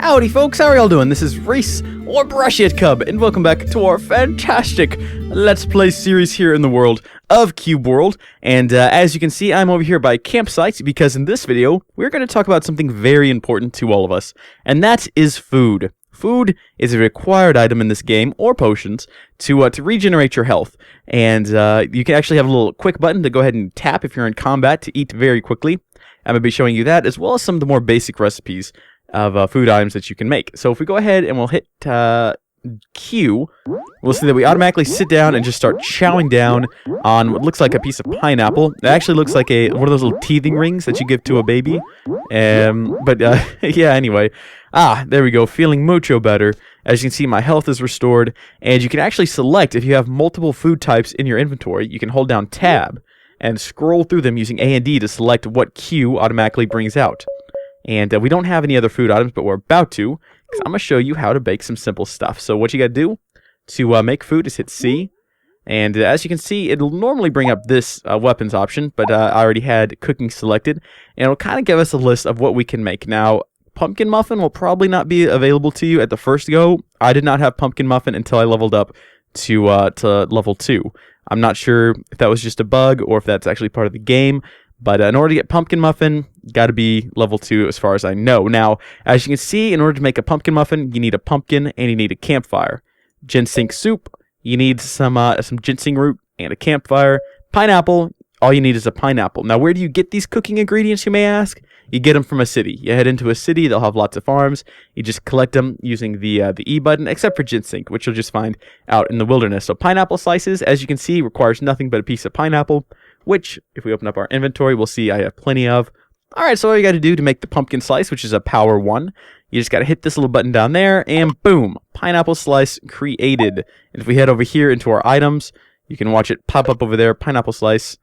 Howdy folks, how are y'all doing? This is Reese, or Brush It Cub, and welcome back to our fantastic Let's Play series here in the world of Cube World. And as you can see, I'm over here by campsite, because in this video, we're going to talk about something very important to all of us, and that is food. Food is a required item in this game, or potions, to regenerate your health. And you can actually have a little quick button to go ahead and tap if you're in combat to eat very quickly. I'm going to be showing you that, as well as some of the more basic recipes of food items that you can make. So if we go ahead and we'll hit Q, we'll see that we automatically sit down and just start chowing down on what looks like a piece of pineapple. It actually looks like one of those little teething rings that you give to a baby. Yeah, anyway. There we go, feeling mucho better. As you can see, my health is restored, and you can actually select if you have multiple food types in your inventory. You can hold down Tab and scroll through them using A and D to select what Q automatically brings out. And we don't have any other food items, but we're about to, because I'm going to show you how to bake some simple stuff. So what you got to do to make food is hit C. And as you can see, it'll normally bring up this weapons option, but I already had cooking selected. And it'll kind of give us a list of what we can make. Now, pumpkin muffin will probably not be available to you at the first go. I did not have pumpkin muffin until I leveled up to level 2. I'm not sure if that was just a bug or if that's actually part of the game. But in order to get pumpkin muffin, got to be level 2 as far as I know. Now, as you can see, in order to make a pumpkin muffin, you need a pumpkin and you need a campfire. Ginseng soup, you need some ginseng root and a campfire. Pineapple, all you need is a pineapple. Now, where do you get these cooking ingredients, you may ask? You get them from a city. You head into a city, they'll have lots of farms. You just collect them using the E button, except for ginseng, which you'll just find out in the wilderness. So pineapple slices, as you can see, requires nothing but a piece of pineapple, which, if we open up our inventory, we'll see I have plenty of. Alright, so all you got to do to make the pumpkin slice, which is a power 1, you just got to hit this little button down there, and boom, pineapple slice created. And if we head over here into our items, you can watch it pop up over there, pineapple slice,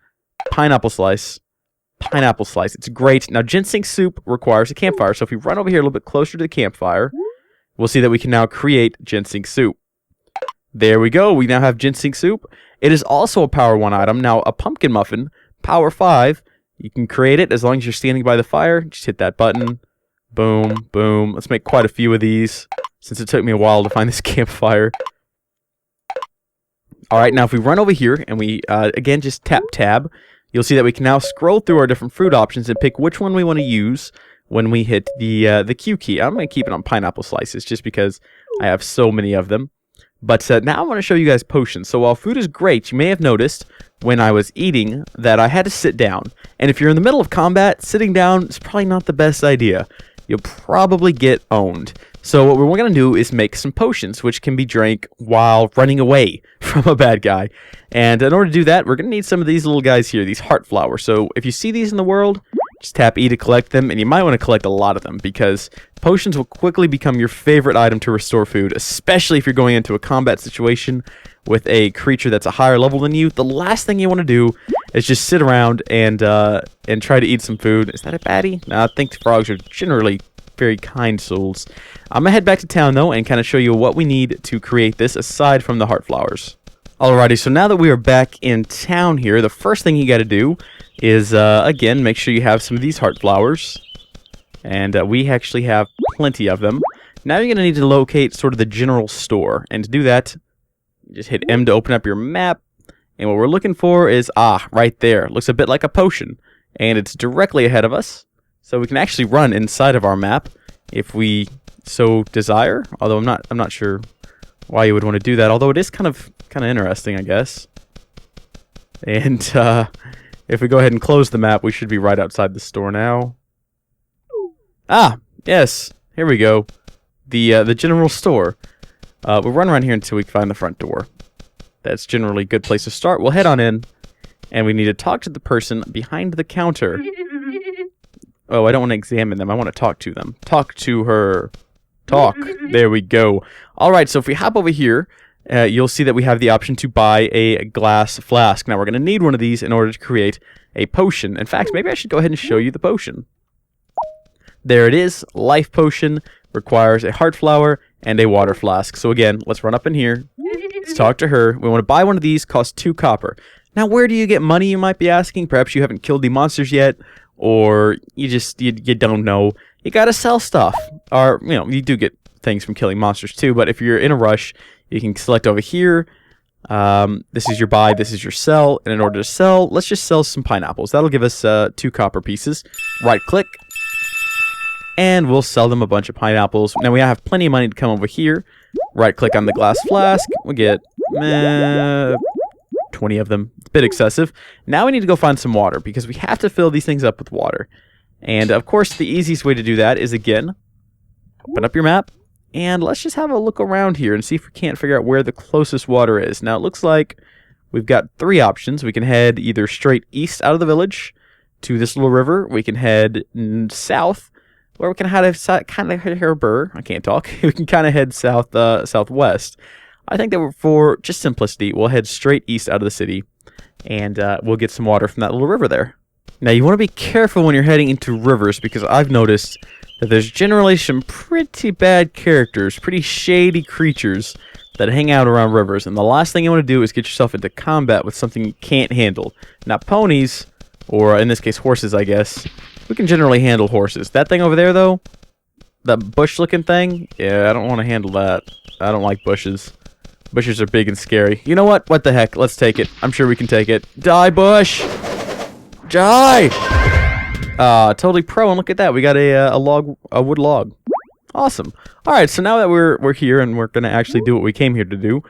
pineapple slice, pineapple slice. It's great. Now, ginseng soup requires a campfire, so if we run over here a little bit closer to the campfire, we'll see that we can now create ginseng soup. There we go, we now have ginseng soup. It is also a power 1 item. Now, a pumpkin muffin, power 5, you can create it as long as you're standing by the fire. Just hit that button. Boom, boom. Let's make quite a few of these, since it took me a while to find this campfire. Alright, now if we run over here, and we, again, just tap Tab, you'll see that we can now scroll through our different food options and pick which one we want to use when we hit the Q key. I'm going to keep it on pineapple slices, just because I have so many of them. But now I want to show you guys potions. So while food is great, you may have noticed when I was eating that I had to sit down. And if you're in the middle of combat, sitting down is probably not the best idea. You'll probably get owned. So what we're going to do is make some potions, which can be drank while running away from a bad guy. And in order to do that, we're going to need some of these little guys here, these heart flowers. So if you see these in the world, just tap E to collect them, and you might want to collect a lot of them, because potions will quickly become your favorite item to restore food, especially if you're going into a combat situation with a creature that's a higher level than you. The last thing you want to do is just sit around and try to eat some food. Is that a baddie? No, I think frogs are generally very kind souls. I'm going to head back to town, though, and kind of show you what we need to create this, aside from the heart flowers. Alrighty, so now that we are back in town here, the first thing you got to do is, again, make sure you have some of these heart flowers. And we actually have plenty of them. Now you're going to need to locate sort of the general store. And to do that, just hit M to open up your map. And what we're looking for is, right there. Looks a bit like a potion. And it's directly ahead of us. So we can actually run inside of our map if we so desire. Although I'm not sure why you would want to do that. Although it is kind of interesting, I guess. And if we go ahead and close the map, we should be right outside the store now. Yes, here we go. The general store. We'll run around here until we find the front door. That's generally a good place to start. We'll head on in, and we need to talk to the person behind the counter. Oh, I don't want to examine them. I want to talk to them. Talk to her. Talk. There we go. Alright, so if we hop over here, you'll see that we have the option to buy a glass flask. Now, we're going to need one of these in order to create a potion. In fact, maybe I should go ahead and show you the potion. There it is. Life potion requires a heart flower and a water flask. So again, let's run up in here. Let's talk to her. We want to buy one of these. Costs 2 copper. Now, where do you get money, you might be asking? Perhaps you haven't killed the monsters yet, or you don't know. you gotta sell stuff. Or, you know, you do get things from killing monsters too, but if you're in a rush, you can select over here. This is your buy, this is your sell, and in order to sell, let's just sell some pineapples. That'll give us 2 copper pieces. Right click, and we'll sell them a bunch of pineapples. Now we have plenty of money to come over here. Right click on the glass flask, we'll get 20 of them. It's a bit excessive. Now we need to go find some water, because we have to fill these things up with water. And of course, the easiest way to do that is, again, open up your map, and let's just have a look around here and see if we can't figure out where the closest water is. Now, it looks like we've got 3 options. We can head either straight east out of the village to this little river. We can head south, or we can head I can't talk. We can kind of head southwest. I think that for just simplicity, we'll head straight east out of the city, and we'll get some water from that little river there. Now, you want to be careful when you're heading into rivers, because I've noticed that there's generally some pretty bad characters, pretty shady creatures that hang out around rivers, and the last thing you want to do is get yourself into combat with something you can't handle. Now, ponies, or in this case horses, I guess, we can generally handle horses. That thing over there, though, that bush-looking thing, yeah, I don't want to handle that. I don't like bushes. Bushes are big and scary. You know what? What the heck? Let's take it. I'm sure we can take it. Die, bush! Die! Totally pro, and look at that. We got a wood log. Awesome. Alright, so now that we're here and we're going to actually do what we came here to do,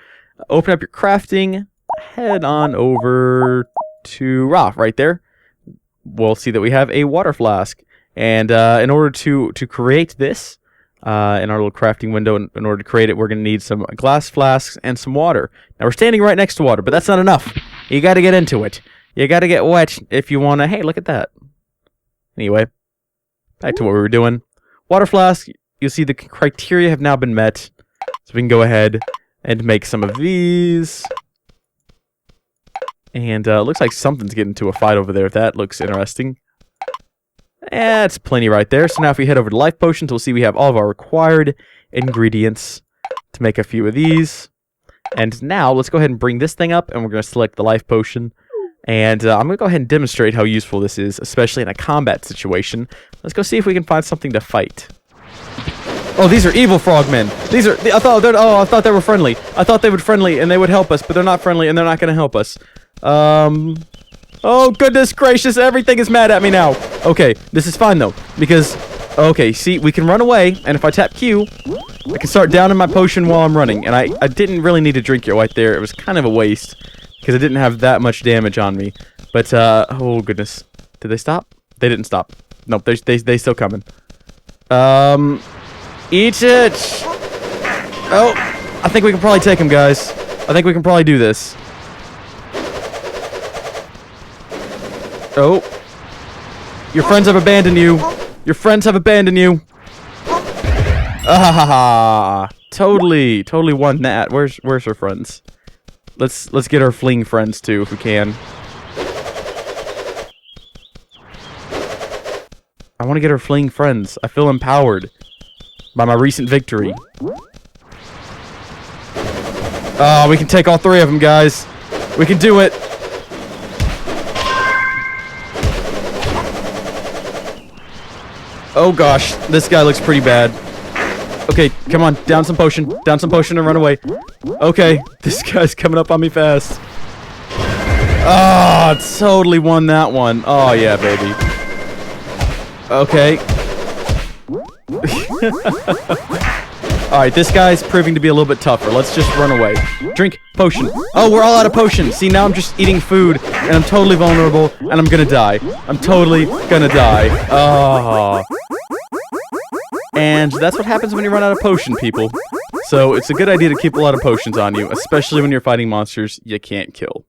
open up your crafting, head on over to right there. We'll see that we have a water flask. And in order to create this, in our little crafting window, in order to create it, we're going to need some glass flasks and some water. Now, we're standing right next to water, but that's not enough. You got to get into it. You got to get wet if you want to... Hey, look at that. Anyway, back to what we were doing. Water flask, you'll see the criteria have now been met. So we can go ahead and make some of these. And looks like something's getting into a fight over there. That looks interesting. That's plenty right there. So now if we head over to life potions, we'll see we have all of our required ingredients to make a few of these. And now let's go ahead and bring this thing up, and we're going to select the life potion. And I'm going to go ahead and demonstrate how useful this is, especially in a combat situation. Let's go see if we can find something to fight. Oh, these are evil frogmen. These are... I thought they were friendly. I thought they would friendly, and they would help us, but they're not friendly, and they're not going to help us. Oh, goodness gracious, everything is mad at me now. Okay, this is fine, though, because... Okay, see, we can run away, and if I tap Q, I can start downing my potion while I'm running. And I didn't really need to drink it right there. It was kind of a waste, because it didn't have that much damage on me. But, oh, goodness. Did they stop? They didn't stop. Nope, they still coming. Eat it! Oh, I think we can probably take them, guys. I think we can probably do this. Oh. Your friends have abandoned you. Your friends have abandoned you. Ah, totally won that. Where's her friends? Let's get our fleeing friends too, if we can. I want to get our fleeing friends. I feel empowered by my recent victory. Oh, we can take all 3 of them, guys. We can do it. Oh gosh, this guy looks pretty bad. Okay, come on, down some potion and run away. Okay, this guy's coming up on me fast. Oh, totally won that one. Oh yeah, baby. Okay. Alright, this guy's proving to be a little bit tougher. Let's just run away. Drink potion. Oh, we're all out of potion. See, now I'm just eating food, and I'm totally vulnerable, and I'm gonna die. I'm totally gonna die. Oh. And that's what happens when you run out of potion, people. So it's a good idea to keep a lot of potions on you, especially when you're fighting monsters you can't kill.